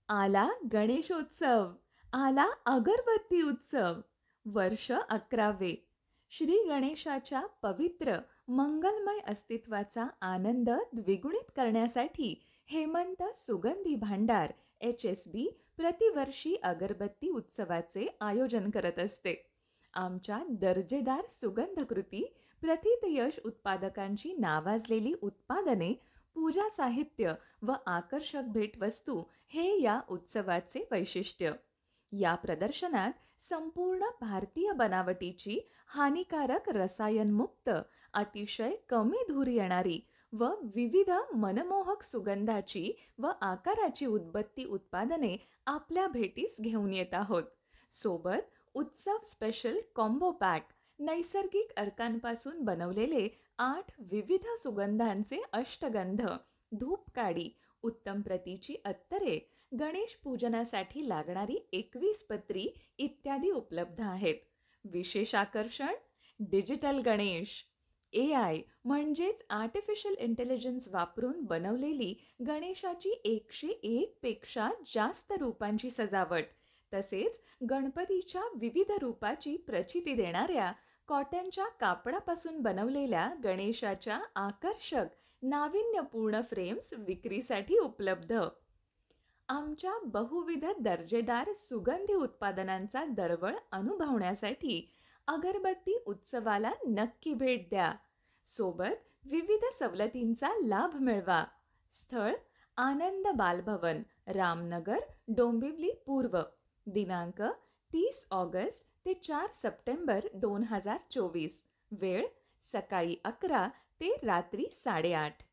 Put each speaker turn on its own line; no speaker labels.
आला गणेशोत्सव, आला अगरबत्ती उत्सव. वर्ष 11वे. श्री गणेशाच्या पवित्र मंगलमय अस्तित्वाचा आनंद द्विगुणित करण्यासाठी हेमंत सुगंधी भांडार HSB प्रतिवर्षी अगरबत्ती उत्सवाचे आयोजन करत असते. आमच्या दर्जेदार सुगंधकृती, प्रथित यश उत्पादकांची नावाजलेली उत्पादने, पूजा साहित्य व आकर्षक भेटवस्तू हे या उत्सवाचे वैशिष्ट्य. या प्रदर्शनात संपूर्ण भारतीय बनावटीची, हानिकारक रसायनमुक्त, अतिशय कमी धूर येणारी व विविध मनमोहक सुगंधाची व आकाराची उदबत्ती उत्पादने आपल्या भेटीस घेऊन येत आहोत. सोबत उत्सव स्पेशल कॉम्बो पॅक, नैसर्गिक अर्कांपासून बनवलेले 8 विविध सुगंधांचे अष्टगंध, धूपकाडी, उत्तम प्रतीची अत्तरे, गणेश पूजनासाठी लागणारी 21 पत्री इत्यादी उपलब्ध आहेत. विशेष आकर्षण, डिजिटल गणेश. AI म्हणजेच आर्टिफिशियल इंटेलिजन्स वापरून बनवलेली गणेशाची 101 पेक्षा जास्त रूपांची सजावट, तसेच गणपतीच्या विविध रूपाची प्रचिती देणाऱ्या कॉटनच्या कापडापासून बनवलेल्या गणेशाच्या आकर्षक नाविन्यपूर्ण फ्रेम्स विक्रीसाठी उपलब्ध. आमच्या बहुविध दर्जेदार सुगंधी उत्पादनांचा दरवळ अनुभवण्यासाठी अगरबत्ती उत्सवाला नक्की भेट द्या. सोबत विविध सवलतींचा लाभ मिळवा. स्थळ आनंद बालभवन, रामनगर, डोंबिवली पूर्व. दिनांक 30 ऑगस्ट ते 4 सप्टेंबर 2024. वेळ सकाळी 11 ते रात्री 8:30.